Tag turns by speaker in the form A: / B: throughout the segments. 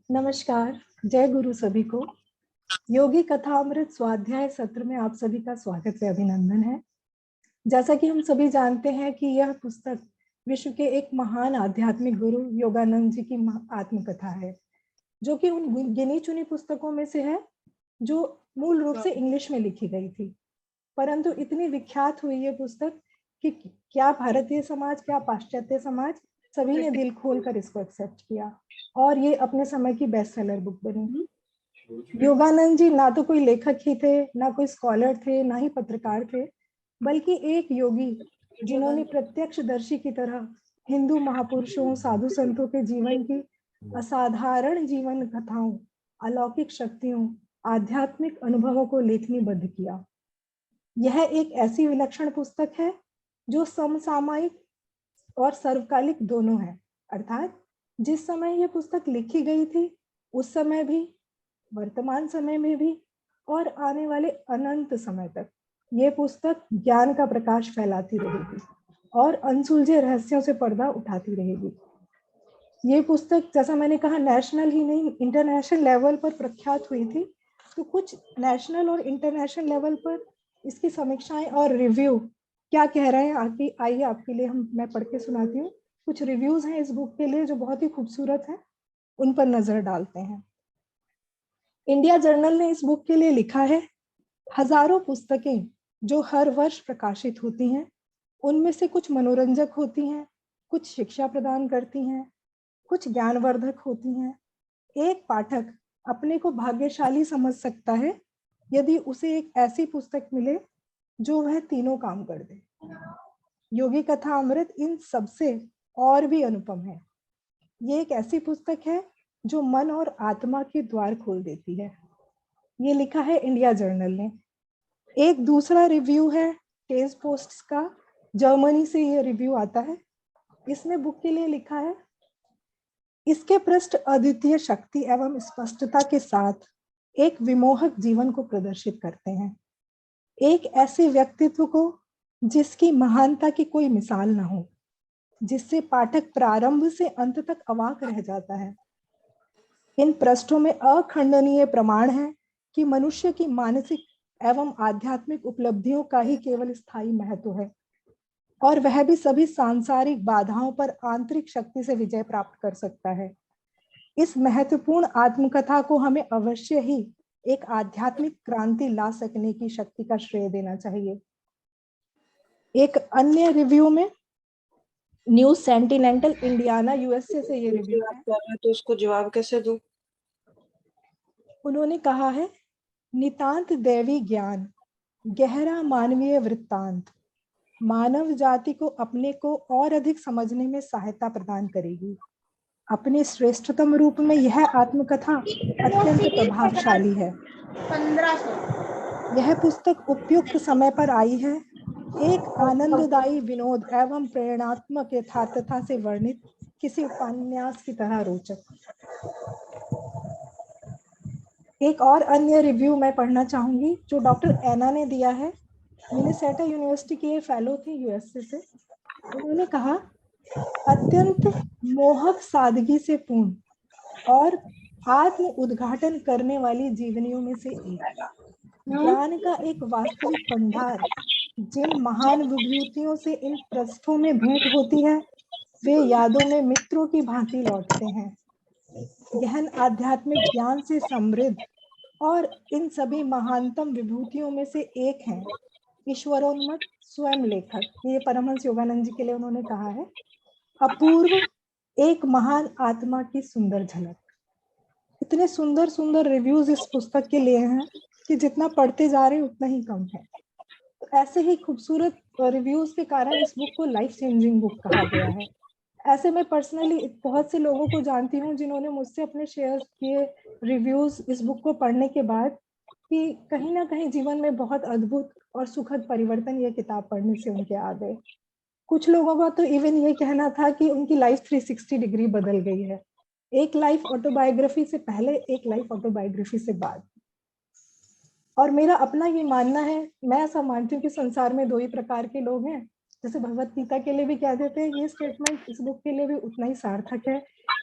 A: नमस्कार, जय गुरु सभी को। योगी कथामृत स्वाध्याय सत्र में आप सभी का स्वागत से अभिनंदन है। जैसा कि हम सभी जानते हैं कि यह पुस्तक विश्व के एक महान आध्यात्मिक गुरु योगानंद जी की आत्मकथा है, जो कि उन गिनी चुनी पुस्तकों में से है जो मूल रूप से इंग्लिश में लिखी गई थी। परंतु इतनी विख्यात हुई ये पुस्तक कि क्या भारतीय समाज, क्या पाश्चात्य समाज, सभी ने दिल खोलकर इसको एक्सेप्ट किया और ये अपने समय की बेस्ट सेलर बुक बनी। योगानंद जी ना तो कोई लेखक ही थे, ना कोई स्कॉलर थे, ना ही पत्रकार थे, बल्कि एक योगी जिन्होंने प्रत्यक्षदर्शी की तरह हिंदू महापुरुषों, साधु संतों के जीवन की असाधारण जीवन कथाओं, अलौकिक शक्तियों, आध्यात्मिक अनुभवों को लेखनीबद्ध किया। यह एक ऐसी विलक्षण पुस्तक है जो समसामयिक और सर्वकालिक दोनों है। अर्थात जिस समय यह पुस्तक लिखी गई थी उस समय भी, वर्तमान समय में भी और आने वाले अनंत समय तक ये पुस्तक ज्ञान का प्रकाश फैलाती रहेगी और अनसुलझे रहस्यों से पर्दा उठाती रहेगी। ये पुस्तक, जैसा मैंने कहा, नेशनल ही नहीं इंटरनेशनल लेवल पर प्रख्यात हुई थी। तो कुछ नेशनल और इंटरनेशनल लेवल पर इसकी समीक्षाएं और रिव्यू क्या कह रहे हैं, आइए आपके लिए मैं पढ़ के सुनाती हूँ। कुछ रिव्यूज हैं इस बुक के लिए जो बहुत ही खूबसूरत है, उन पर नजर डालते हैं। इंडिया जर्नल ने इस बुक के लिए लिखा है, हजारों पुस्तकें जो हर वर्ष प्रकाशित होती हैं, उनमें से कुछ मनोरंजक होती हैं, कुछ शिक्षा प्रदान करती हैं, कुछ ज्ञानवर्धक होती हैं। एक पाठक अपने को भाग्यशाली समझ सकता है यदि उसे एक ऐसी पुस्तक मिले जो वह तीनों काम कर दे। योगी कथा अमृत इन सबसे और भी अनुपम है। ये एक ऐसी पुस्तक है जो मन और आत्मा के द्वार खोल देती है। ये लिखा है इंडिया जर्नल ने। एक दूसरा रिव्यू है टेज पोस्ट का, जर्मनी से ये रिव्यू आता है। इसमें बुक के लिए लिखा है, इसके पृष्ठ अद्वितीय शक्ति एवं स्पष्टता के साथ एक विमोहक जीवन को प्रदर्शित करते हैं। एक ऐसे व्यक्तित्व को जिसकी महानता की कोई मिसाल न हो, जिससे पाठक प्रारंभ से अंत तक अवाक रह जाता है। इन पृष्ठों में अखंडनीय प्रमाण है कि मनुष्य की मानसिक एवं आध्यात्मिक उपलब्धियों का ही केवल स्थायी महत्व है और वह भी सभी सांसारिक बाधाओं पर आंतरिक शक्ति से विजय प्राप्त कर सकता है। इस महत्वपूर्ण आत्मकथा को हमें अवश्य ही एक आध्यात्मिक क्रांति ला सकने की शक्ति का श्रेय देना चाहिए। एक अन्य रिव्यू में न्यूज सेंटिनेंटल इंडियाना यूएसए से ये रिव्यू है।
B: तो उसको जवाब कैसे दूं?
A: उन्होंने कहा है, नितांत दैवी ज्ञान, गहरा मानवीय वृत्तांत मानव जाति को अपने को और अधिक समझने में सहायता प्रदान करेगी। अपने श्रेष्ठतम रूप में यह आत्मकथा अत्यंत प्रभावशाली है।
C: 1500
A: यह पुस्तक उपयुक्त समय पर आई है। एक आनंददायी विनोद एवं प्रेरणात्मक यथार्थता से वर्णित किसी उपन्यास की तरह रोचक। एक और अन्य रिव्यू मैं पढ़ना चाहूंगी जो डॉक्टर एना ने दिया है। मिनेसोटा यूनिवर्सिटी की ये फेलो थी यूएसए से। उन्होंने कहा, अत्यंत मोहक सादगी से पूर्ण और आत्म उद्घाटन करने वाली जीवनियों में से एक, ज्ञान का एक वास्तविक भंडार। जिन महान विभूतियों से इन पृष्ठों में भेंट होती है वे यादों में मित्रों की भांति लौटते हैं। गहन आध्यात्मिक ज्ञान से समृद्ध और इन सभी महानतम विभूतियों में से एक है ईश्वरोन्मत्त स्वयं लेखक। ये परमहंस योगानंद जी के लिए उन्होंने कहा है, अपूर्व एक महान आत्मा की सुंदर झलक। इतने सुंदर सुंदर रिव्यूज इस पुस्तक के लिए हैं कि जितना पढ़ते जा रहे हैं उतना ही कम है। तो ऐसे ही खूबसूरत रिव्यूज के कारण इस बुक को लाइफ चेंजिंग बुक कहा गया है। ऐसे मैं पर्सनली बहुत से लोगों को जानती हूँ जिन्होंने मुझसे अपने शेयर किए रिव्यूज इस बुक को पढ़ने के बाद कि कहीं ना कहीं जीवन में बहुत अद्भुत और सुखद परिवर्तन ये किताब पढ़ने से उनके आ गए। कुछ लोगों का तो इवन ये कहना था कि उनकी लाइफ 360 डिग्री बदल गई है। एक लाइफ ऑटोबायोग्राफी से पहले, एक लाइफ ऑटोबायोग्राफी से बाद। और मेरा अपना ये मानना है, मैं ऐसा मानती हूँ कि संसार में दो ही प्रकार के लोग हैं, जैसे भगवत गीता के लिए भी कह देते हैं, ये स्टेटमेंट इस बुक के लिए भी उतना ही सार्थक है।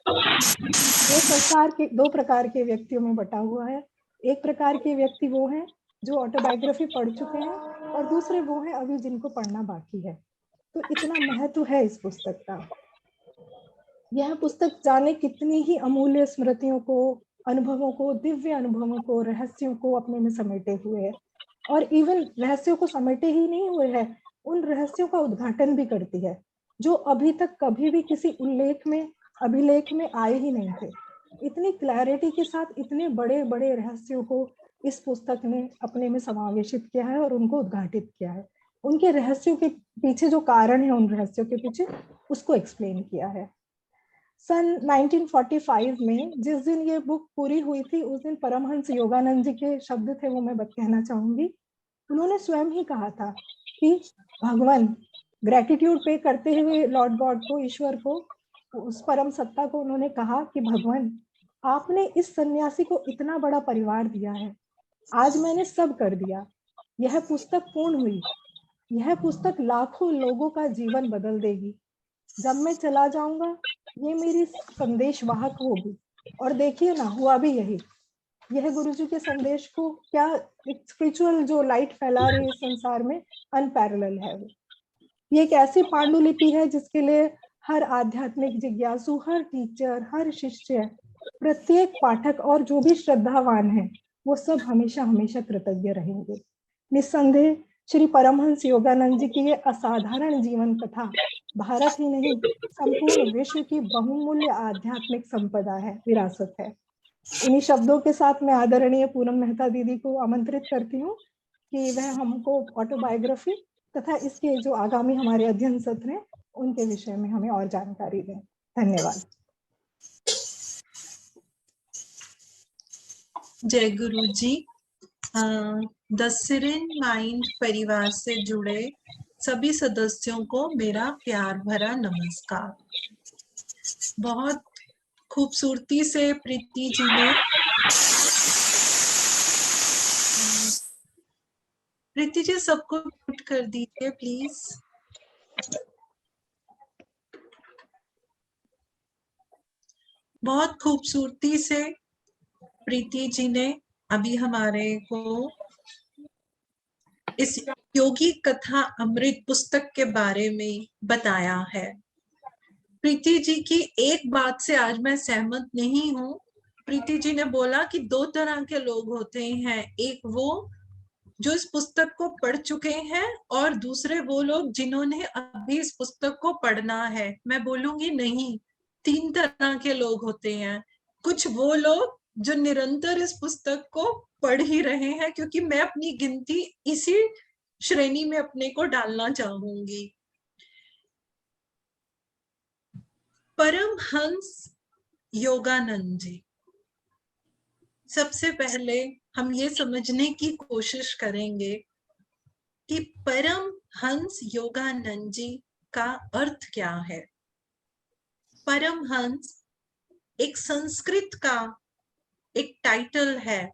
A: ये संसार के दो प्रकार के व्यक्तियों में बटा हुआ है। एक प्रकार के व्यक्ति वो हैं जो ऑटोबायोग्राफी पढ़ चुके हैं, और दूसरे वो हैं अभी जिनको पढ़ना बाकी है। तो इतना महत्व है इस पुस्तक का। यह पुस्तक जाने कितनी ही अमूल्य स्मृतियों को, अनुभवों को, दिव्य अनुभवों को, रहस्यों को अपने में समेटे हुए है। और इवन रहस्यों को समेटे ही नहीं हुए है, उन रहस्यों का उद्घाटन भी करती है जो अभी तक कभी भी किसी उल्लेख में, अभिलेख में आए ही नहीं थे। इतनी क्लैरिटी के साथ इतने बड़े बड़े रहस्यों को इस पुस्तक ने अपने में समावेशित किया है और उनको उद्घाटित किया है। उनके रहस्यों के पीछे जो कारण है, उन रहस्यों के पीछे, उसको एक्सप्लेन किया है। सन 1945 में जिस दिन ये बुक पूरी हुई थी, उस दिन परमहंस योगानंद जी के शब्द थे, वो मैं कहना चाहूंगी। उन्होंने स्वयं ही कहा था कि भगवान, ग्रेटिट्यूड पे करते हुए लॉर्ड गॉड को, ईश्वर को, उस परम सत्ता को उन्होंने कहा कि भगवान, आपने इस सन्यासी को इतना बड़ा परिवार दिया है, आज मैंने सब कर दिया, यह पुस्तक पूर्ण हुई, यह पुस्तक लाखों लोगों का जीवन बदल देगी, जब मैं चला जाऊंगा ये मेरी संदेश वाहक होगी। और देखिए ना, हुआ भी यही। यह गुरुजी के संदेश को क्या एक स्पिरिचुअल जो लाइट फैला रही है इस संसार में, अनपैरेलल है वो। ये एक ऐसी पांडुलिपि है जिसके लिए हर आध्यात्मिक जिज्ञासु, हर टीचर, हर शिष्य, प्रत्येक पाठक और जो भी श्रद्धावान है, वो सब हमेशा हमेशा कृतज्ञ रहेंगे। निस्संदेह श्री परमहंस योगानंद जी की ये असाधारण जीवन कथा भारत ही नहीं, संपूर्ण विश्व की बहुमूल्य आध्यात्मिक संपदा है, विरासत है। इन्हीं शब्दों के साथ मैं आदरणीय पूनम मेहता दीदी को आमंत्रित करती हूँ कि वह हमको ऑटोबायोग्राफी तथा इसके जो आगामी हमारे अध्ययन सत्र हैं उनके विषय में हमें और जानकारी दें। धन्यवाद।
B: जय गुरु जी। द सिरेन माइंड परिवार से जुड़े सभी सदस्यों को मेरा प्यार भरा नमस्कार। बहुत खूबसूरती से प्रीति जी ने, प्रीति जी सबको म्यूट कर दीजिए प्लीज। बहुत खूबसूरती से प्रीति जी ने अभी हमारे को इस योगी कथा अमृत पुस्तक के बारे में बताया है। प्रीति जी की एक बात से आज मैं सहमत नहीं हूँ। प्रीति जी ने बोला कि दो तरह के लोग होते हैं, एक वो जो इस पुस्तक को पढ़ चुके हैं और दूसरे वो लोग जिन्होंने अभी इस पुस्तक को पढ़ना है। मैं बोलूंगी नहीं, तीन तरह के लोग होते हैं। कुछ वो लोग जो निरंतर इस पुस्तक को पढ़ ही रहे हैं, क्योंकि मैं अपनी गिनती इसी श्रेणी में अपने को डालना चाहूंगी। परमहंस योगानंद जी, सबसे पहले हम ये समझने की कोशिश करेंगे कि परमहंस योगानंद जी का अर्थ क्या है। परमहंस एक संस्कृत का एक टाइटल है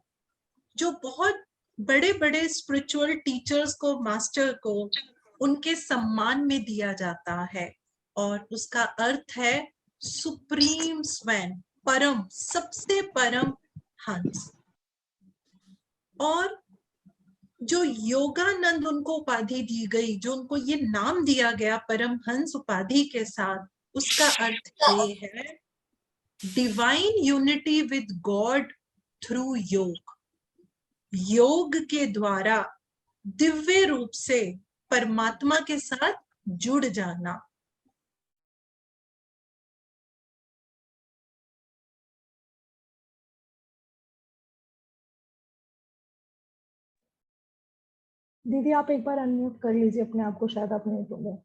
B: जो बहुत बड़े बड़े स्पिरिचुअल टीचर्स को, मास्टर को उनके सम्मान में दिया जाता है, और उसका अर्थ है सुप्रीम स्वयं, परम, सबसे परम हंस। और जो योगानंद उनको उपाधि दी गई, जो उनको ये नाम दिया गया परमहंस उपाधि के साथ, उसका अर्थ ये है divine unity with God through योग। योग के द्वारा दिव्य रूप से परमात्मा के साथ जुड़ जाना।
A: दीदी आप एक बार अनम्यूट कर लीजिए अपने आप को, शायद आप नहीं बोले।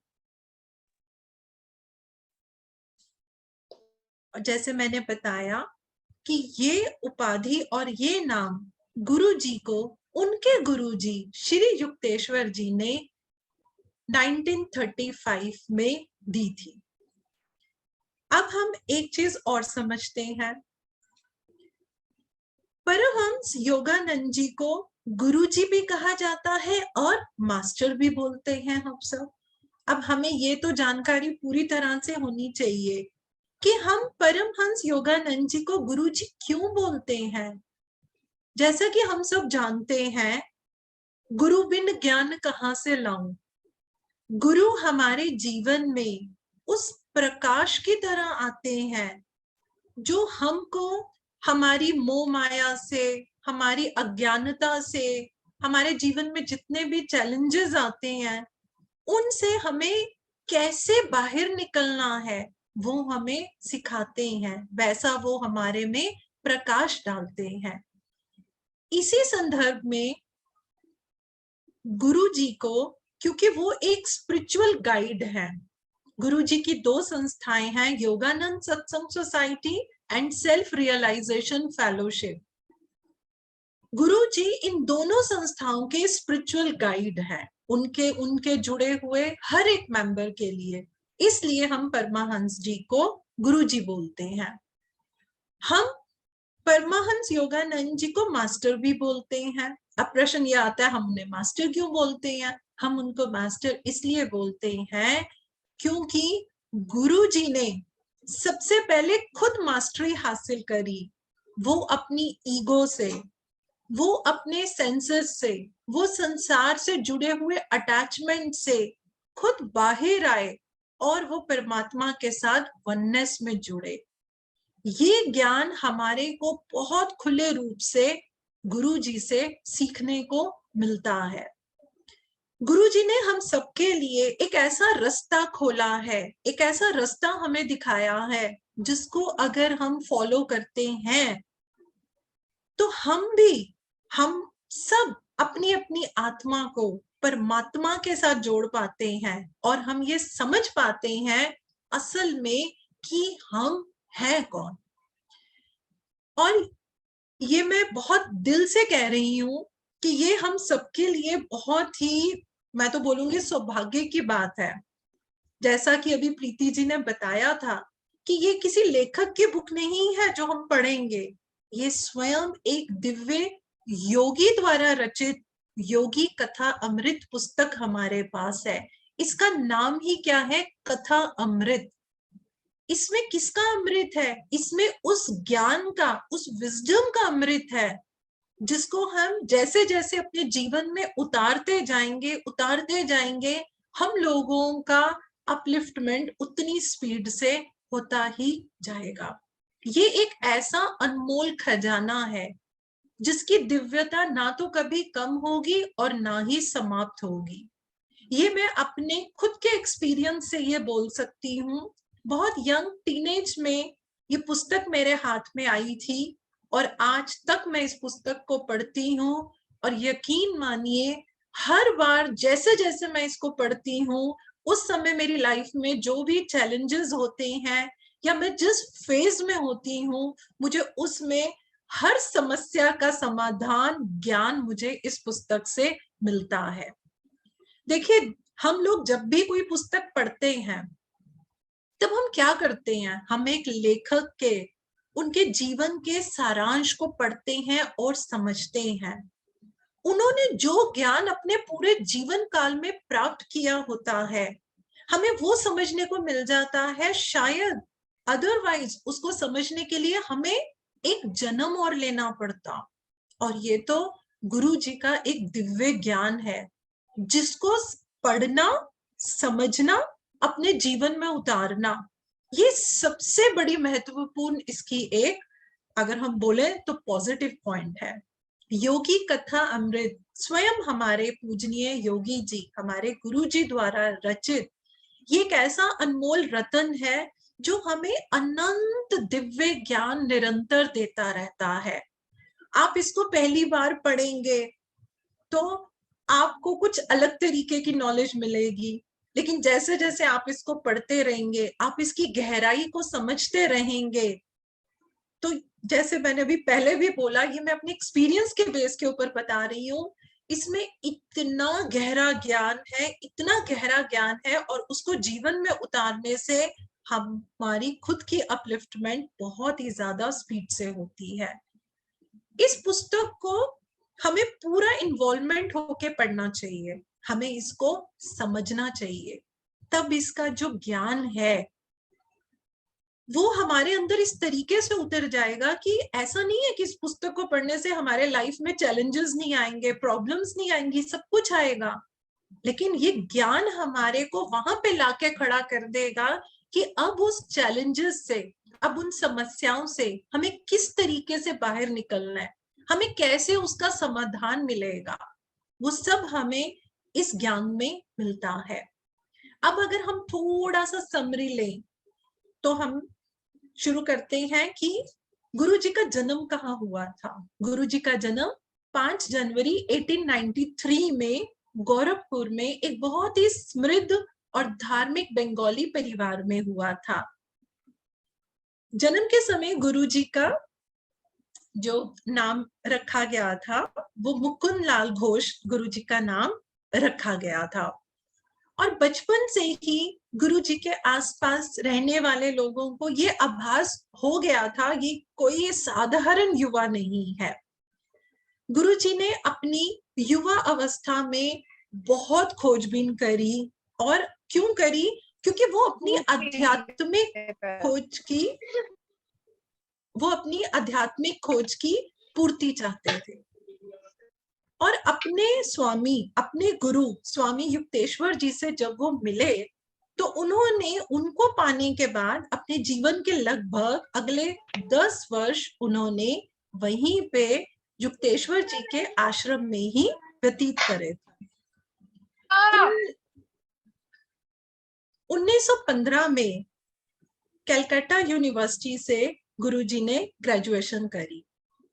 B: जैसे मैंने बताया कि ये उपाधि और ये नाम गुरु जी को उनके गुरु जी श्री युक्तेश्वर जी ने 1935 में दी थी। अब हम एक चीज और समझते हैं, परमहंस योगानंद जी को गुरु जी भी कहा जाता है और मास्टर भी बोलते हैं हम सब। अब हमें ये तो जानकारी पूरी तरह से होनी चाहिए कि हम परमहंस योगानंद जी को गुरु जी क्यों बोलते हैं। जैसा कि हम सब जानते हैं, गुरु बिन ज्ञान कहाँ से लाऊं। गुरु हमारे जीवन में उस प्रकाश की तरह आते हैं जो हमको हमारी मोह माया से, हमारी अज्ञानता से, हमारे जीवन में जितने भी चैलेंजेस आते हैं उनसे हमें कैसे बाहर निकलना है वो हमें सिखाते हैं, वैसा वो हमारे में प्रकाश डालते हैं। इसी संदर्भ में गुरु जी को, क्योंकि वो एक स्पिरिचुअल गाइड है, गुरु जी की दो संस्थाएं हैं, Yogananda Satsang society and self realization fellowship. Guru ji इन दोनों संस्थाओं के स्पिरिचुअल गाइड हैं, उनके जुड़े हुए हर एक मेंबर के लिए। इसलिए हम परमहंस जी को गुरु जी बोलते हैं। हम परमहंस योगानंद जी को मास्टर भी बोलते हैं। अब प्रश्न ये आता है, हम उन्हें मास्टर क्यों बोलते हैं? हम उनको मास्टर इसलिए बोलते हैं क्योंकि गुरु जी ने सबसे पहले खुद मास्टरी हासिल करी। वो अपनी ईगो से, वो अपने सेंसेस से, वो संसार से जुड़े हुए अटैचमेंट से खुद बाहर आए और वो परमात्मा के साथ वननेस में जुड़े। ये ज्ञान हमारे को बहुत खुले रूप से गुरु जी से सीखने को मिलता है। गुरु जी ने हम सबके लिए एक ऐसा रास्ता खोला है, एक ऐसा रास्ता हमें दिखाया है जिसको अगर हम फॉलो करते हैं तो हम सब अपनी अपनी आत्मा को परमात्मा के साथ जोड़ पाते हैं और हम ये समझ पाते हैं असल में कि हम हैं कौन। और ये मैं बहुत दिल से कह रही हूं कि ये हम सबके लिए बहुत ही, मैं तो बोलूंगी, सौभाग्य की बात है। जैसा कि अभी प्रीति जी ने बताया था कि ये किसी लेखक की बुक नहीं है जो हम पढ़ेंगे, ये स्वयं एक दिव्य योगी द्वारा रचित योगी कथा अमृत पुस्तक हमारे पास है। इसका नाम ही क्या है? कथा अमृत। इसमें किसका अमृत है? इसमें उस ज्ञान का, उस विजडम का अमृत है जिसको हम जैसे जैसे अपने जीवन में उतारते जाएंगे हम लोगों का अपलिफ्टमेंट उतनी स्पीड से होता ही जाएगा। ये एक ऐसा अनमोल खजाना है जिसकी दिव्यता ना तो कभी कम होगी और ना ही समाप्त होगी। ये मैं अपने खुद के एक्सपीरियंस से ये बोल सकती हूँ। बहुत यंग टीनेज में ये पुस्तक मेरे हाथ में आई थी और आज तक मैं इस पुस्तक को पढ़ती हूँ और यकीन मानिए हर बार जैसे जैसे मैं इसको पढ़ती हूँ उस समय मेरी लाइफ में जो भी चैलेंजेस होते हैं या मैं जिस फेज में होती हूँ, मुझे उसमें हर समस्या का समाधान, ज्ञान मुझे इस पुस्तक से मिलता है। देखिए, हम लोग जब भी कोई पुस्तक पढ़ते हैं तब हम क्या करते हैं? हम एक लेखक के, उनके जीवन के सारांश को पढ़ते हैं और समझते हैं। उन्होंने जो ज्ञान अपने पूरे जीवन काल में प्राप्त किया होता है हमें वो समझने को मिल जाता है। शायद अदरवाइज उसको समझने के लिए हमें एक जन्म और लेना पड़ता। और ये तो गुरु जी का एक दिव्य ज्ञान है जिसको पढ़ना, समझना, अपने जीवन में उतारना, ये सबसे बड़ी महत्वपूर्ण इसकी एक, अगर हम बोले तो पॉजिटिव पॉइंट है। योगी कथा अमृत स्वयं हमारे पूजनीय योगी जी, हमारे गुरु जी द्वारा रचित ये एक ऐसा अनमोल रतन है जो हमें अनंत दिव्य ज्ञान निरंतर देता रहता है। आप इसको पहली बार पढ़ेंगे तो आपको कुछ अलग तरीके की नॉलेज मिलेगी, लेकिन जैसे जैसे आप इसको पढ़ते रहेंगे, आप इसकी गहराई को समझते रहेंगे। तो जैसे मैंने अभी पहले भी बोला, ये मैं अपने एक्सपीरियंस के बेस के ऊपर बता रही हूँ, इसमें इतना गहरा ज्ञान है, इतना गहरा ज्ञान है और उसको जीवन में उतारने से हमारी खुद की अपलिफ्टमेंट बहुत ही ज्यादा स्पीड से होती है। इस पुस्तक को हमें पूरा इन्वॉल्वमेंट होके पढ़ना चाहिए, हमें इसको समझना चाहिए। तब इसका जो ज्ञान है वो हमारे अंदर इस तरीके से उतर जाएगा कि ऐसा नहीं है कि इस पुस्तक को पढ़ने से हमारे लाइफ में चैलेंजेस नहीं आएंगे, प्रॉब्लम्स नहीं आएंगी, सब कुछ आएगा, लेकिन ये ज्ञान हमारे को वहां पे लाके खड़ा कर देगा कि अब उस चैलेंजेस से, अब उन समस्याओं से हमें किस तरीके से बाहर निकलना है, हमें कैसे उसका समाधान मिलेगा, वो सब हमें इस ज्ञान में मिलता है। अब अगर हम थोड़ा सा समरी लें तो हम शुरू करते हैं कि गुरु जी का जन्म कहाँ हुआ था। गुरु जी का जन्म 5 जनवरी 1893 में गोरखपुर में एक बहुत ही समृद्ध और धार्मिक बंगाली परिवार में हुआ था। जन्म के समय गुरु जी का जो नाम रखा गया था वो मुकुंद लाल घोष गुरु जी का नाम रखा गया था। और बचपन से ही गुरु जी के आसपास रहने वाले लोगों को ये आभास हो गया था ये कोई साधारण युवा नहीं है। गुरु जी ने अपनी युवा अवस्था में बहुत खोजबीन करी। और क्यों करी? क्योंकि वो अपनी आध्यात्मिक खोज की पूर्ति चाहते थे। और अपने गुरु स्वामी युक्तेश्वर जी से जब वो मिले तो उन्होंने उनको पाने के बाद अपने जीवन के लगभग अगले 10 वर्ष उन्होंने वहीं पे युक्तेश्वर जी के आश्रम में ही व्यतीत करे थे। 1915 में कलकत्ता यूनिवर्सिटी से गुरुजी ने ग्रेजुएशन करी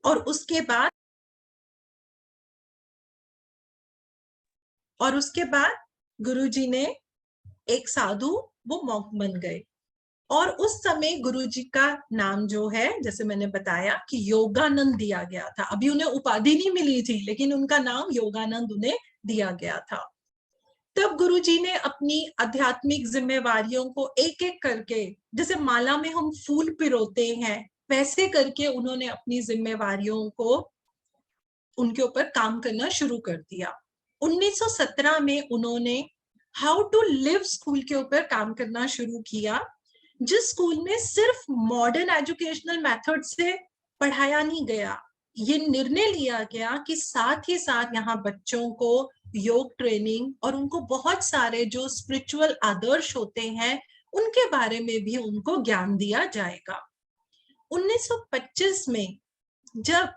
B: और उसके बाद गुरुजी ने एक साधु वो मॉन्क बन गए। और उस समय गुरुजी का नाम जो है जैसे मैंने बताया कि योगानंद दिया गया था। अभी उन्हें उपाधि नहीं मिली थी लेकिन उनका नाम योगानंद उन्हें दिया गया था। तब गुरुजी ने अपनी आध्यात्मिक जिम्मेवारियों को एक एक करके, जैसे माला में हम फूल पिरोते हैं वैसे करके उन्होंने अपनी जिम्मेवारियों को उनके ऊपर काम करना शुरू कर दिया। 1917 में उन्होंने हाउ टू लिव स्कूल के ऊपर काम करना शुरू किया, जिस स्कूल में सिर्फ मॉडर्न एजुकेशनल मेथड से पढ़ाया नहीं गया, ये निर्णय लिया गया कि साथ ही साथ यहाँ बच्चों को योग ट्रेनिंग और उनको बहुत सारे जो स्पिरिचुअल आदर्श होते हैं उनके बारे में भी उनको ज्ञान दिया जाएगा। 1925 में जब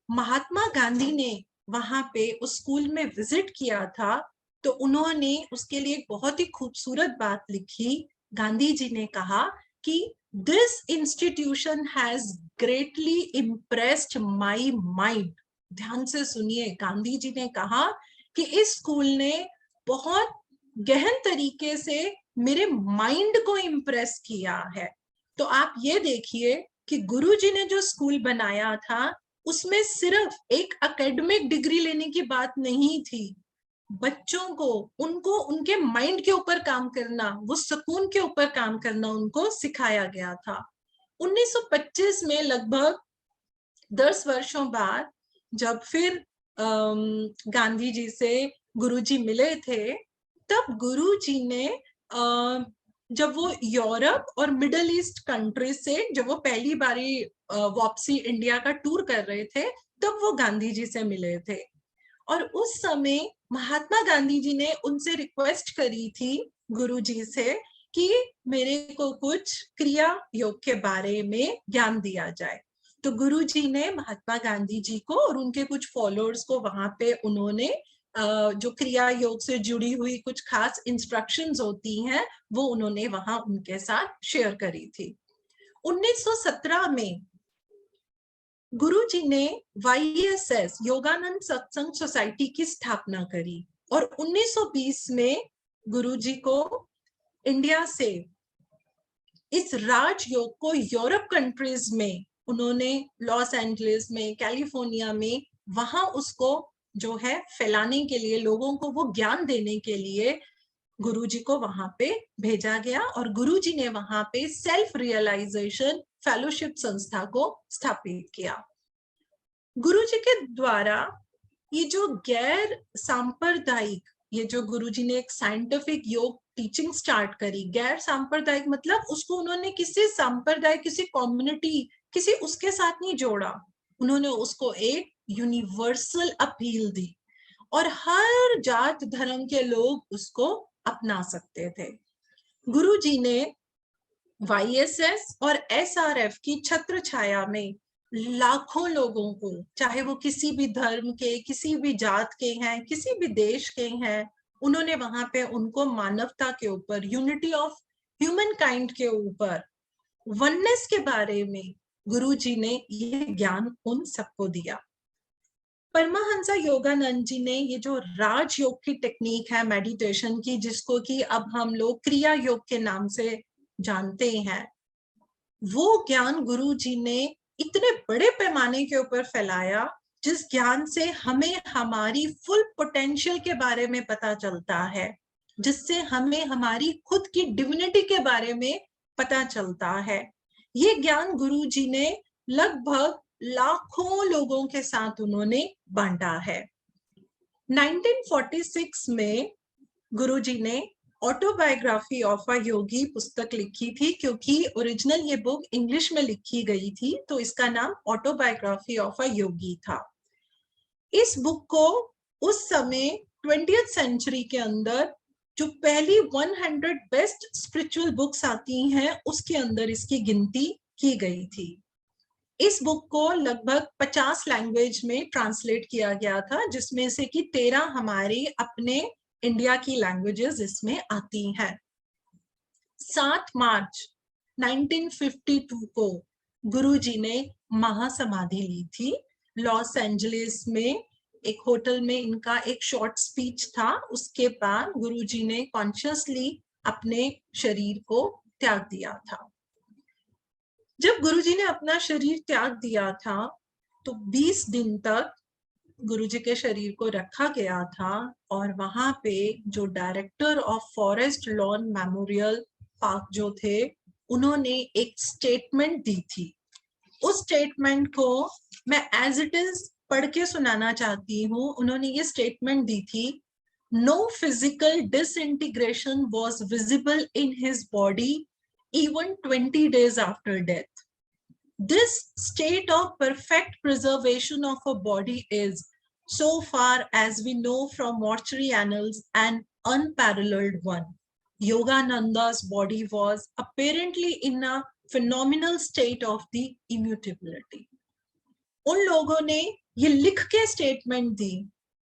B: महात्मा गांधी ने वहां पे उस स्कूल में विजिट किया था तो उन्होंने उसके लिए बहुत ही खूबसूरत बात लिखी। गांधी जी ने कहा कि this institution has greatly impressed my mind. ध्यान से सुनिए, गांधी जी ने कहा कि इस स्कूल ने बहुत गहन तरीके से मेरे माइंड को इम्प्रेस किया है। तो आप ये देखिए कि गुरुजी ने जो स्कूल बनाया था उसमें सिर्फ एक एकेडमिक डिग्री लेने की बात नहीं थी, बच्चों को उनको उनके माइंड के ऊपर काम करना, वो सुकून के ऊपर काम करना उनको सिखाया गया था। 1925 में लगभग 10 वर्षों बाद जब फिर गांधी जी से गुरुजी मिले थे तब गुरुजी ने जब वो यूरोप और मिडिल ईस्ट कंट्री से जब वो पहली बारी वापसी इंडिया का टूर कर रहे थे तब वो गांधी जी से मिले थे। और उस समय महात्मा गांधी जी ने उनसे रिक्वेस्ट करी थी गुरुजी से कि मेरे को कुछ क्रिया योग के बारे में ज्ञान दिया जाए। तो गुरुजी ने महात्मा गांधी जी को और उनके कुछ फॉलोअर्स को वहां पे उन्होंने जो क्रिया योग से जुड़ी हुई कुछ खास इंस्ट्रक्शंस होती हैं वो उन्होंने वहां उनके साथ शेयर करी थी। 1917 में गुरुजी ने YSS योगानंद सत्संग सोसाइटी की स्थापना करी और 1920 में गुरुजी को इंडिया से इस राजयोग को यूरोप कंट्रीज में उन्होंने लॉस एंजलिस में, कैलिफोर्निया में वहां उसको जो है फैलाने के लिए, लोगों को वो ज्ञान देने के लिए गुरुजी को वहां पे भेजा गया और गुरुजी ने वहां पे सेल्फ रियलाइजेशन फेलोशिप संस्था को स्थापित किया। गुरुजी के द्वारा ये जो गैर सांप्रदायिक ये जो गुरुजी ने एक साइंटिफिक योग टीचिंग स्टार्ट करी, गैर सांप्रदायिक मतलब उसको उन्होंने किसी सांप्रदायिक, किसी कम्युनिटी, किसी उसके साथ नहीं जोड़ा, उन्होंने उसको एक यूनिवर्सल अपील दी और हर जात धर्म के लोग उसको अपना सकते थे। गुरुजी ने YSS और SRF की छत्र छाया में लाखों लोगों को, चाहे वो किसी भी धर्म के, किसी भी जात के हैं, किसी भी देश के हैं, उन्होंने वहां पे उनको मानवता के ऊपर, यूनिटी ऑफ ह्यूमन काइंड के ऊपर, वननेस के बारे में गुरुजी ने यह ज्ञान उन सबको दिया। परमहंस योगानंद जी ने ये जो राजयोग की टेक्निक है मेडिटेशन की, जिसको कि अब हम लोग क्रिया योग के नाम से जानते हैं, वो ज्ञान गुरुजी ने इतने बड़े पैमाने के ऊपर फैलाया जिस ज्ञान से हमें हमारी फुल पोटेंशियल के बारे में पता चलता है, जिससे हमें हमारी खुद की डिविनिटी के बारे में पता चलता है। ये ज्ञान गुरुजी ने लगभग लाखों लोगों के साथ उन्होंने बांटा है। 1946 में गुरुजी ने ऑटोबायोग्राफी ऑफ अ योगी पुस्तक लिखी थी, क्योंकि ओरिजिनल ये बुक इंग्लिश में लिखी गई थी, तो इसका नाम ऑटोबायोग्राफी ऑफ अ योगी था। इस बुक को उस समय 20th सेंचुरी के अंदर जो पहली 100 बेस्ट स्पिरिचुअल बुक्स आती हैं उसके अंदर इसकी गिनती की गई थी। इस बुक को लगभग 50 लैंग्वेज में ट्रांसलेट किया गया था, जिसमें से कि 13 हमारी अपने इंडिया की लैंग्वेजेस इसमें आती हैं। 7 मार्च 1952 को गुरुजी ने महासमाधि ली थी। लॉस एंजलिस में एक होटल में इनका एक शॉर्ट स्पीच था, उसके बाद गुरुजी ने कॉन्शियसली अपने शरीर को त्याग दिया था। जब गुरुजी ने अपना शरीर त्याग दिया था तो 20 दिन तक गुरुजी के शरीर को रखा गया था, और वहां पे जो director of forest lawn memorial park जो थे, उन्होंने एक स्टेटमेंट दी थी। उस स्टेटमेंट को मैं एज इट इज पढ़ के सुनाना चाहती हूँ। उन्होंने ये स्टेटमेंट दी थी, no physical disintegration was visible in his body even 20 days after death. This state of perfect preservation of a body is, so far as we know from mortuary annals, an unparalleled one. Yogananda's body was apparently in a phenomenal state of the immutability. उन लोगों ने ये लिख के statement दी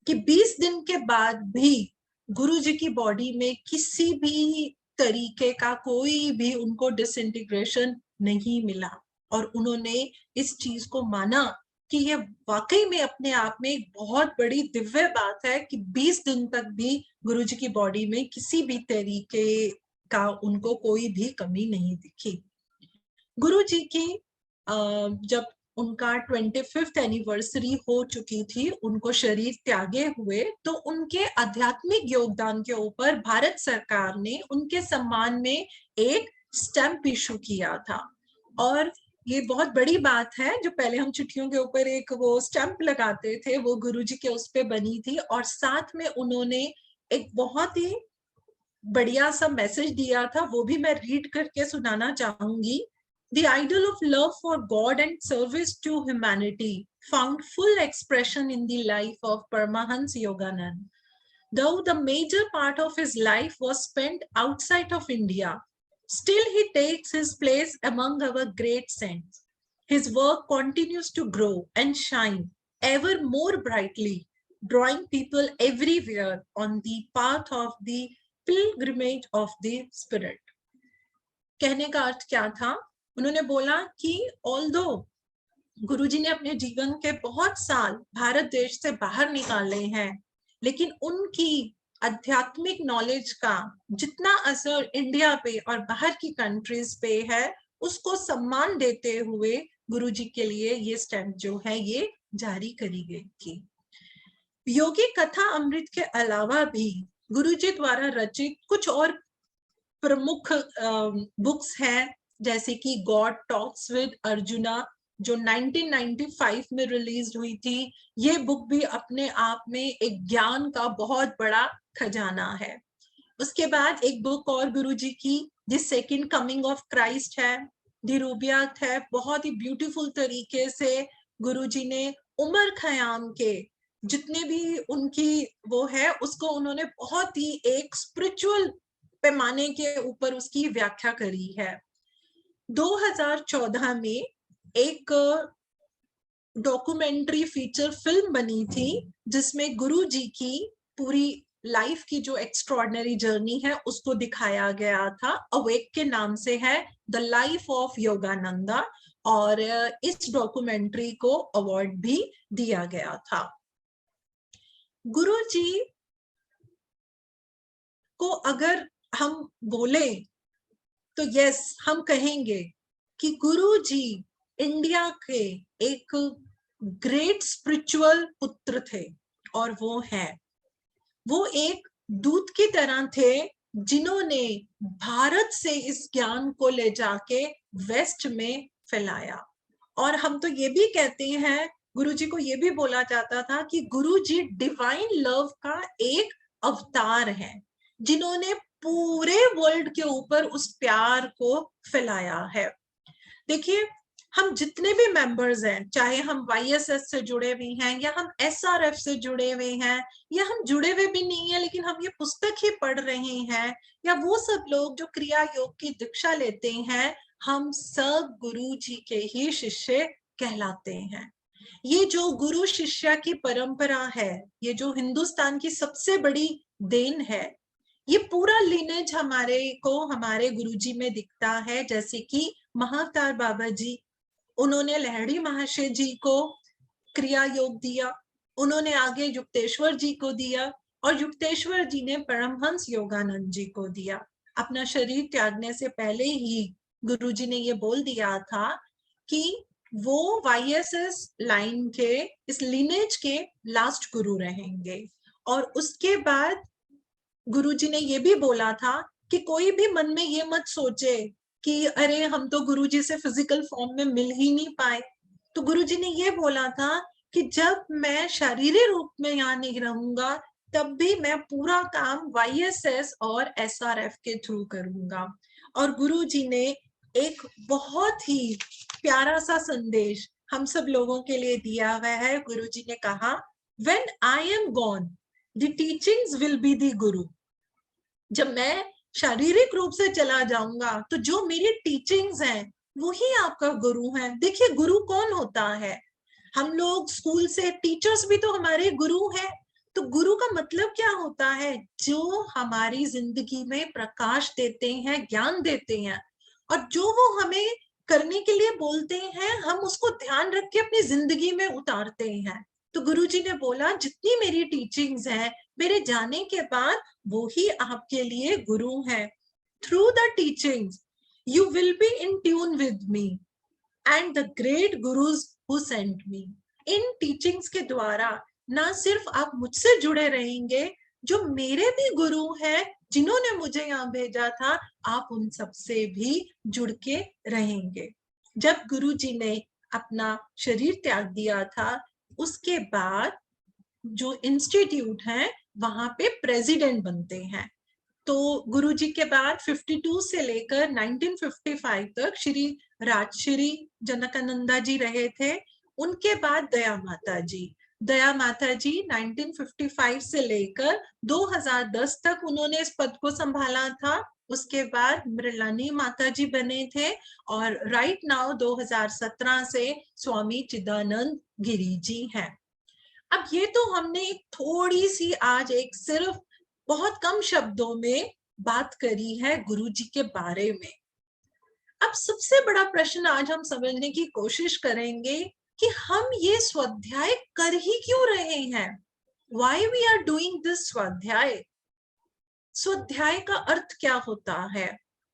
B: कि 20 दिन के बाद भी गुरुजी की बॉडी में किसी भी तरीके का कोई भी उनको डिसइंटीग्रेशन नहीं मिला, और उन्होंने इस चीज को माना कि ये वाकई में अपने आप में एक बहुत बड़ी दिव्य बात है कि 20 दिन तक भी गुरुजी की बॉडी में किसी भी तरीके का उनको कोई भी कमी नहीं दिखी। गुरुजी की जब उनका 25th एनिवर्सरी हो चुकी थी, उनको शरीर त्यागे हुए, तो उनके आध्यात्मिक योगदान के ऊपर भारत सरकार ने उनके सम्मान में एक स्टैम्प इशू किया था। और ये बहुत बड़ी बात है, जो पहले हम चिट्ठियों के ऊपर एक वो स्टैम्प लगाते थे, वो गुरुजी के उस पे बनी थी, और साथ में उन्होंने एक बहुत ही बढ़िया सा मैसेज दिया था, वो भी मैं रीड करके सुनाना चाहूंगी। The ideal of love for God and service to humanity found full expression in the life of Paramahansa Yogananda. Though the major part of his life was spent outside of India, still he takes his place among our great saints. His work continues to grow and shine ever more brightly, drawing people everywhere on the path of the pilgrimage of the spirit. कहने का अर्थ क्या था? उन्होंने बोला कि although गुरुजी ने अपने जीवन के बहुत साल भारत देश से बाहर निकाले हैं, लेकिन उनकी आध्यात्मिक नॉलेज का जितना असर इंडिया पे और बाहर की कंट्रीज पे है, उसको सम्मान देते हुए गुरुजी के लिए ये स्टैम्प जो है ये जारी करी गई थी। योगी कथा अमृत के अलावा भी गुरुजी द्वारा रचित कुछ और प्रमुख बुक्स हैं, जैसे कि गॉड टॉक्स विद अर्जुना, जो 1995 में रिलीज हुई थी, ये बुक भी अपने आप में एक ज्ञान का बहुत बड़ा खजाना है। उसके बाद एक बुक और गुरुजी की, the second coming of Christ है, द रूबियात है। बहुत ही ब्यूटीफुल तरीके से गुरुजी ने उमर खयाम के जितने भी उनकी वो है, उसको उन्होंने बहुत ही एक स्पिरिचुअल पैमाने के ऊपर उसकी व्याख्या करी है। 2014 में एक डॉक्यूमेंट्री फीचर फिल्म बनी थी जिसमें गुरुजी की पूरी लाइफ की जो एक्स्ट्रॉर्डिनरी जर्नी है उसको दिखाया गया था। अवेक के नाम से है, द लाइफ ऑफ योगानंदा, और इस डॉक्यूमेंट्री को अवार्ड भी दिया गया था। गुरुजी को अगर हम बोले तो यस, हम कहेंगे कि गुरुजी इंडिया के एक ग्रेट स्पिरिचुअल पुत्र थे, और वो एक दूत की तरह थे जिन्होंने भारत से इस ज्ञान को ले जाके वेस्ट में फैलाया। और हम तो ये भी कहते हैं, गुरुजी को ये भी बोला जाता था कि गुरुजी डिवाइन लव का एक अवतार है, जिन्होंने पूरे वर्ल्ड के ऊपर उस प्यार को फैलाया है। देखिए, हम जितने भी मेंबर्स हैं, चाहे हम YSS से जुड़े हुए हैं या हम SRF से जुड़े हुए हैं या हम जुड़े हुए भी नहीं है लेकिन हम ये पुस्तक ही पढ़ रहे हैं, या वो सब लोग जो क्रिया योग की दीक्षा लेते हैं, हम सब गुरु जी के ही शिष्य कहलाते हैं। ये जो गुरु शिष्य की परंपरा है, ये जो हिंदुस्तान की सबसे बड़ी देन है, ये पूरा लिनेज हमारे गुरुजी में दिखता है। जैसे कि महाअवतार बाबा जी, उन्होंने लहड़ी महाशय जी को क्रिया योग दिया, उन्होंने आगे युक्तेश्वर जी को दिया, और युक्तेश्वर जी ने परमहंस योगानंद जी को दिया। अपना शरीर त्यागने से पहले ही गुरुजी ने ये बोल दिया था कि वो YSS लाइन के इस लिनेज के लास्ट गुरु रहेंगे। और उसके बाद गुरुजी ने ये भी बोला था कि कोई भी मन में ये मत सोचे कि अरे हम तो गुरुजी से फिजिकल फॉर्म में मिल ही नहीं पाए। तो गुरुजी ने ये बोला था कि जब मैं शारीरिक रूप में यहाँ नहीं रहूंगा तब भी मैं पूरा काम YSS और SRF के थ्रू करूंगा। और गुरुजी ने एक बहुत ही प्यारा सा संदेश हम सब लोगों के लिए दिया हुआ है। गुरुजी ने कहा, When I am gone, the teachings will be the guru। जब मैं शारीरिक रूप से चला जाऊंगा तो जो मेरी टीचिंग्स हैं वो ही आपका गुरु है। देखिए, गुरु कौन होता है? हम लोग स्कूल से, टीचर्स भी तो हमारे गुरु हैं। तो गुरु का मतलब क्या होता है? जो हमारी जिंदगी में प्रकाश देते हैं, ज्ञान देते हैं, और जो वो हमें करने के लिए बोलते हैं हम उसको ध्यान रख के अपनी जिंदगी में उतारते हैं। तो गुरुजी ने बोला, जितनी मेरी टीचिंग्स हैं मेरे जाने के बाद वो ही आपके लिए गुरु हैं। Through the teachings you will be in tune with me and the great gurus who sent me. इन टीचिंग्स के द्वारा ना सिर्फ आप मुझसे जुड़े रहेंगे, जो मेरे भी गुरु हैं जिन्होंने मुझे यहाँ भेजा था, आप उन सबसे भी जुड़ के रहेंगे। जब गुरुजी ने अपना शरीर त्याग दिया था, उसके बाद जो इंस्टीट्यूट है वहां पे प्रेसिडेंट बनते हैं। तो गुरुजी के बाद 52 से लेकर 1955 तक श्री राजश्री जनकानंदा जी रहे थे। उनके बाद दया माता जी 1955 से लेकर 2010 तक उन्होंने इस पद को संभाला था। उसके बाद मृणालिनी माता जी बने थे, और राइट नाउ 2017 से स्वामी चिदानंद गिरी जी हैं। अब ये तो हमने एक थोड़ी सी आज एक सिर्फ बहुत कम शब्दों में बात करी है गुरुजी के बारे में। अब सबसे बड़ा प्रश्न आज हम समझने की कोशिश करेंगे कि हम ये स्वाध्याय कर ही क्यों रहे हैं। Why we are doing this स्वाध्याय? स्वाध्याय का अर्थ क्या होता है?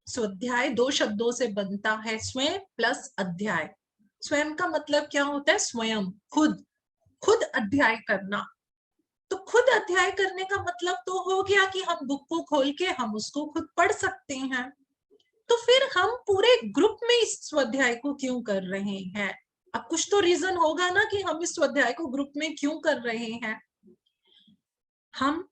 B: स्वाध्याय दो शब्दों से बनता है, स्वयं प्लस अध्याय। स्वयं का मतलब क्या होता है? स्वयं, खुद अध्याय करना। तो खुद अध्याय करने का मतलब तो हो गया कि हम बुक को खोल के हम उसको खुद पढ़ सकते हैं। तो फिर हम पूरे ग्रुप में इस स्वाध्याय को क्यों कर रहे हैं? अब कुछ तो रीजन होगा ना कि हम इस स्वाध्याय को ग्रुप में क्यों कर रहे हैं। हम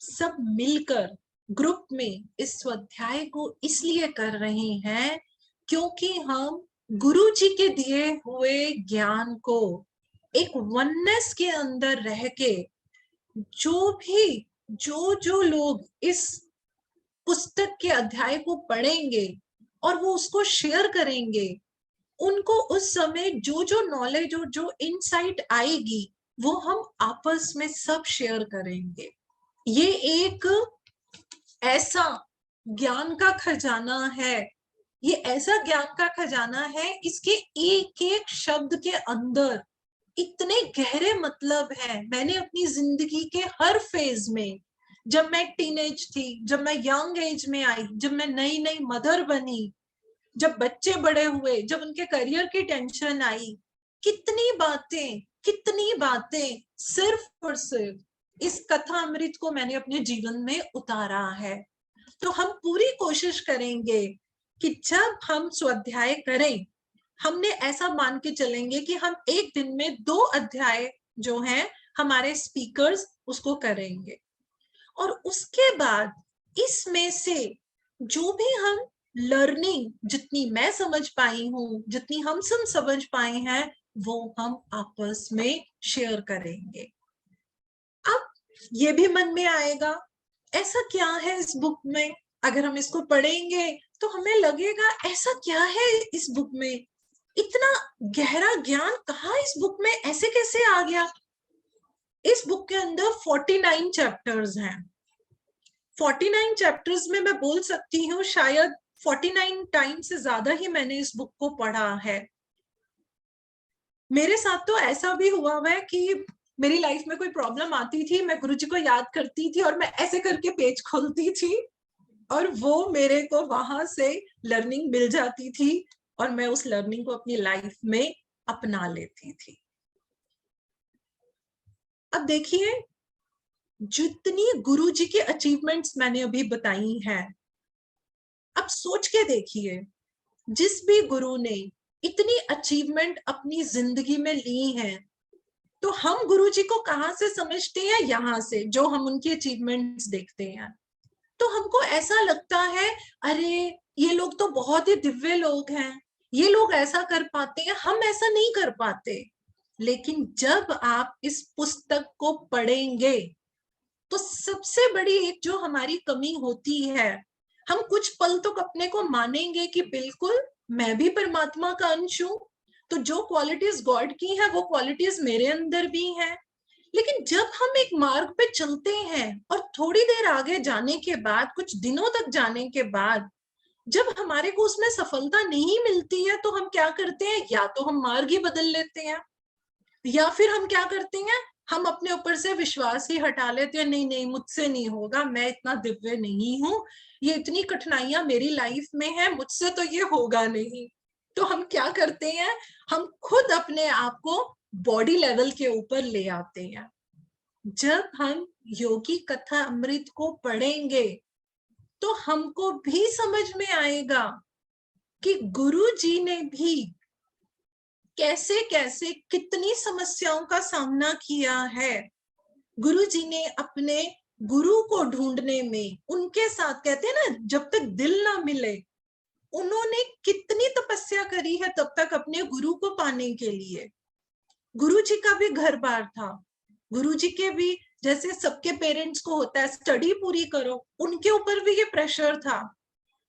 B: सब मिलकर ग्रुप में इस स्वाध्याय को इसलिए कर रहे हैं क्योंकि हम गुरु जी के दिए हुए ज्ञान को एक वननेस के अंदर रह के जो लोग इस पुस्तक के अध्याय को पढ़ेंगे और वो उसको शेयर करेंगे, उनको उस समय जो नॉलेज और जो इनसाइट आएगी वो हम आपस में सब शेयर करेंगे। ये एक ऐसा ज्ञान का खजाना है, ये ऐसा ज्ञान का खजाना है, इसके एक एक शब्द के अंदर इतने गहरे मतलब हैं। मैंने अपनी जिंदगी के हर फेज में, जब मैं टीनेज थी, जब मैं यंग एज में आई, जब मैं नई नई मदर बनी, जब बच्चे बड़े हुए, जब उनके करियर की टेंशन आई, कितनी बातें सिर्फ और सिर्फ इस कथा अमृत को मैंने अपने जीवन में उतारा है। तो हम पूरी कोशिश करेंगे कि जब हम स्वाध्याय करें, हमने ऐसा मान के चलेंगे कि हम एक दिन में 2 अध्याय जो हैं हमारे स्पीकर्स उसको करेंगे, और उसके बाद इसमें से जो भी हम लर्निंग, जितनी मैं समझ पाई हूं, जितनी हम सब समझ पाए हैं, वो हम आपस में शेयर करेंगे। अब ये भी मन में आएगा, ऐसा क्या है इस बुक में, अगर हम इसको पढ़ेंगे तो हमें लगेगा ऐसा क्या है इस बुक में, इतना गहरा ज्ञान कहाँ इस बुक में ऐसे कैसे आ गया। इस बुक के अंदर 49 चैप्टर्स हैं। 49 चैप्टर्स में मैं बोल सकती हूँ शायद 49 टाइम से ज्यादा ही मैंने इस बुक को पढ़ा है। मेरे साथ तो ऐसा भी हुआ है कि मेरी लाइफ में कोई प्रॉब्लम आती थी, मैं गुरुजी को याद करती थी और मैं ऐसे करके पेज खोलती थी और वो मेरे को वहां से लर्निंग मिल जाती थी और मैं उस लर्निंग को अपनी लाइफ में अपना लेती थी। अब देखिए, जितनी गुरुजी की अचीवमेंट्स मैंने अभी बताई हैं, अब सोच के देखिए, जिस भी गुरु ने इतनी अचीवमेंट अपनी जिंदगी में ली हैं, तो हम गुरुजी को कहाँ से समझते हैं? यहाँ से, जो हम उनकी अचीवमेंट्स देखते हैं तो हमको ऐसा लगता है, अरे ये लोग तो बहुत ही दिव्य लोग हैं, ये लोग ऐसा कर पाते हैं, हम ऐसा नहीं कर पाते। लेकिन जब आप इस पुस्तक को पढ़ेंगे तो सबसे बड़ी एक जो हमारी कमी होती है, हम कुछ पल तो अपने को मानेंगे कि बिल्कुल मैं भी परमात्मा का अंश हूं, तो जो क्वालिटीज गॉड की हैं वो क्वालिटीज मेरे अंदर भी हैं। लेकिन जब हम एक मार्ग पे चलते हैं और थोड़ी देर आगे जाने के बाद, कुछ दिनों तक जाने के बाद, जब हमारे को उसमें सफलता नहीं मिलती है तो हम क्या करते हैं? या तो हम मार्ग ही बदल लेते हैं, या फिर हम क्या करते हैं, हम अपने ऊपर से विश्वास ही हटा लेते हैं, नहीं नहीं मुझसे नहीं होगा, मैं इतना दिव्य नहीं हूं, ये इतनी कठिनाइयां मेरी लाइफ में है, मुझसे तो ये होगा नहीं। तो हम क्या करते हैं, हम खुद अपने आप को बॉडी लेवल के ऊपर ले आते हैं। जब हम योगी कथा अमृत को पढ़ेंगे तो हमको भी समझ में आएगा कि गुरु जी ने भी कैसे कैसे कितनी समस्याओं का सामना किया है। गुरु जी ने अपने गुरु को ढूंढने में, उनके साथ, कहते हैं ना, जब तक दिल ना मिले, उन्होंने कितनी तपस्या करी है तब तक अपने गुरु को पाने के लिए। गुरु जी का भी घर बार था, गुरु जी के भी, जैसे सबके पेरेंट्स को होता है स्टडी पूरी करो, उनके ऊपर भी ये प्रेशर था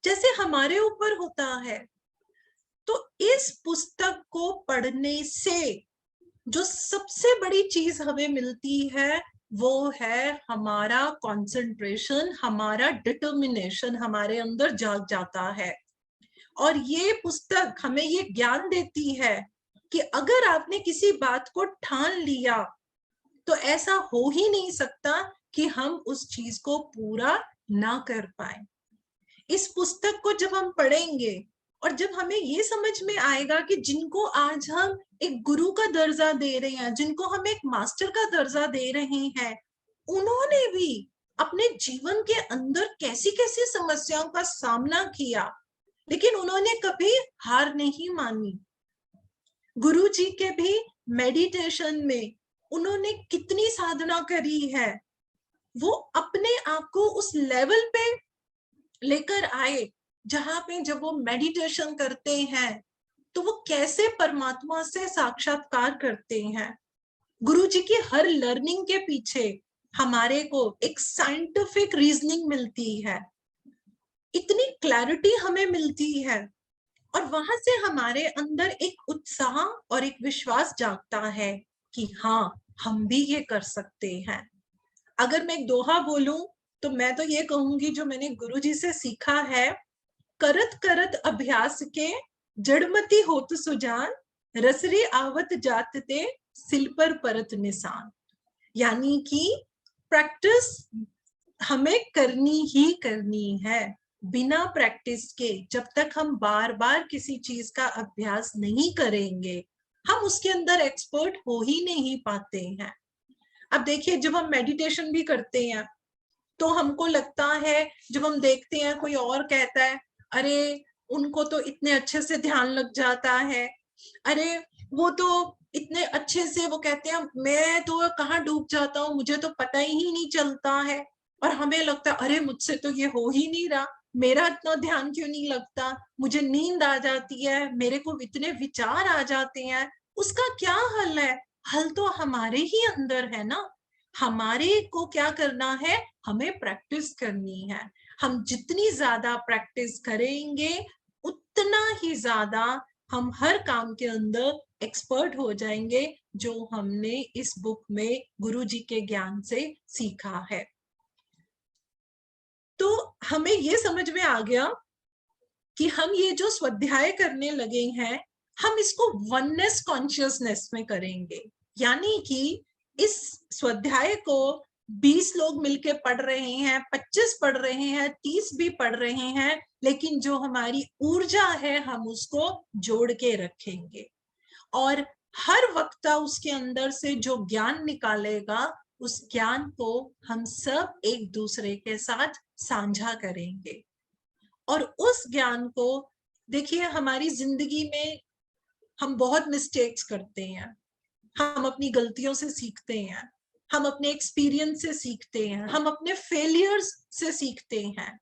B: जैसे हमारे ऊपर होता है। तो इस पुस्तक को पढ़ने से जो सबसे बड़ी चीज हमें मिलती है वो है हमारा कंसंट्रेशन, हमारा डिटर्मिनेशन हमारे अंदर जाग जाता है। और ये पुस्तक हमें ये ज्ञान देती है कि अगर आपने किसी बात को ठान लिया तो ऐसा हो ही नहीं सकता कि हम उस चीज को पूरा ना कर पाए। इस पुस्तक को जब हम पढ़ेंगे और जब हमें ये समझ में आएगा कि जिनको आज हम एक गुरु का दर्जा दे रहे हैं, जिनको हम एक मास्टर का दर्जा दे रहे हैं, उन्होंने भी अपने जीवन के अंदर कैसी कैसी समस्याओं का सामना किया, लेकिन उन्होंने कभी हार नहीं मानी। गुरु जी के भी मेडिटेशन में उन्होंने कितनी साधना करी है, वो अपने आप को उस लेवल पे लेकर आए जहां पे जब वो मेडिटेशन करते हैं तो वो कैसे परमात्मा से साक्षात्कार करते हैं। गुरु जी की हर लर्निंग के पीछे हमारे को एक साइंटिफिक रीजनिंग मिलती है, इतनी क्लैरिटी हमें मिलती है, और वहां से हमारे अंदर एक उत्साह और एक विश्वास जागता है कि हाँ, हम भी ये कर सकते हैं। अगर मैं एक दोहा बोलूं तो मैं तो ये कहूंगी, जो मैंने गुरुजी से सीखा है, करत करत अभ्यास के जड़मती होत सुजान, रसरी आवत जात ते सिल पर परत निशान। यानी कि प्रैक्टिस हमें करनी ही करनी है। बिना प्रैक्टिस के जब तक हम बार बार किसी चीज का अभ्यास नहीं करेंगे, हम उसके अंदर एक्सपर्ट हो ही नहीं पाते हैं। अब देखिए, जब हम मेडिटेशन भी करते हैं तो हमको लगता है, जब हम देखते हैं कोई और कहता है, अरे उनको तो इतने अच्छे से ध्यान लग जाता है, अरे वो तो इतने अच्छे से, वो कहते हैं मैं तो कहाँ डूब जाता हूँ, मुझे तो पता ही नहीं चलता है। और हमें लगता है अरे मुझसे तो ये हो ही नहीं रहा, मेरा इतना ध्यान क्यों नहीं लगता, मुझे नींद आ जाती है, मेरे को इतने विचार आ जाते हैं। उसका क्या हल है? हल तो हमारे ही अंदर है ना। हमारे को क्या करना है? हमें प्रैक्टिस करनी है। हम जितनी ज्यादा प्रैक्टिस करेंगे उतना ही ज्यादा हम हर काम के अंदर एक्सपर्ट हो जाएंगे, जो हमने इस बुक में गुरुजी के ज्ञान से सीखा है। तो हमें ये समझ में आ गया कि हम ये जो स्वाध्याय करने लगे हैं, हम इसको वननेस कॉन्शियसनेस में करेंगे। यानी कि इस स्वाध्याय को 20 लोग मिलके पढ़ रहे हैं, 25 पढ़ रहे हैं, 30 भी पढ़ रहे हैं, लेकिन जो हमारी ऊर्जा है हम उसको जोड़ के रखेंगे, और हर वक्ता उसके अंदर से जो ज्ञान निकालेगा उस ज्ञान को हम सब एक दूसरे के साथ साझा करेंगे। और उस ज्ञान को, देखिए हमारी जिंदगी में हम बहुत मिस्टेक्स करते हैं, हम अपनी गलतियों से सीखते हैं, हम अपने एक्सपीरियंस से सीखते हैं, हम अपने फेलियर्स से सीखते हैं।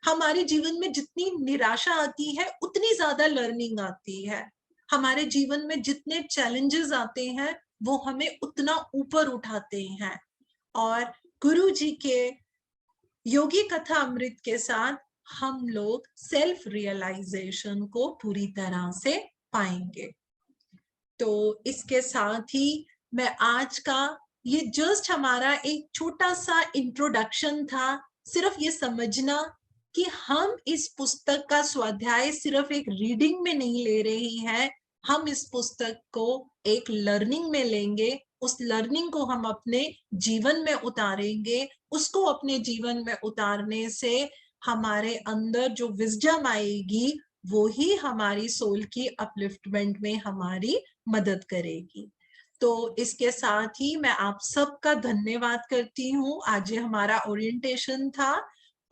B: हमारे जीवन में जितनी निराशा आती है उतनी ज्यादा लर्निंग आती है। हमारे जीवन में जितने चैलेंजेस आते हैं वो हमें उतना ऊपर उठाते हैं। और गुरु जी के योगी कथा अमृत के साथ हम लोग सेल्फ रियलाइजेशन को पूरी तरह से पाएंगे। तो इसके साथ ही मैं आज का ये जस्ट हमारा एक छोटा सा इंट्रोडक्शन था, सिर्फ ये समझना कि हम इस पुस्तक का स्वाध्याय सिर्फ एक रीडिंग में नहीं ले रहे हैं, हम इस पुस्तक को एक लर्निंग में लेंगे, उस लर्निंग को हम अपने जीवन में उतारेंगे। उसको अपने जीवन में उतारने से हमारे अंदर जो विजडम आएगी वो ही हमारी सोल की अपलिफ्टमेंट में हमारी मदद करेगी। तो इसके साथ ही मैं आप सबका धन्यवाद करती हूँ। आज ये हमारा ओरिएंटेशन था,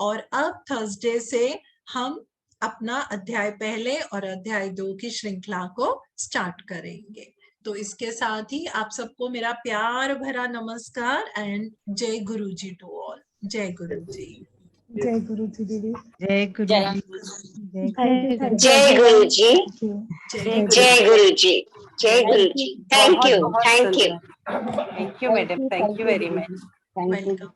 B: और अब थर्सडे से हम अपना अध्याय पहले और अध्याय 2 की श्रृंखला को स्टार्ट करेंगे। तो इसके साथ ही आप सबको मेरा प्यार भरा नमस्कार एंड जय गुरु जी टू ऑल। जय गुरु जी।
A: जय गुरु जी दीदी।
D: जय गुरु जी।
E: जय गुरु जी।
B: जय गुरु जी।
E: जय गुरु जी। Thank you. Thank you.
D: Thank you madam, thank you very much.
B: Welcome.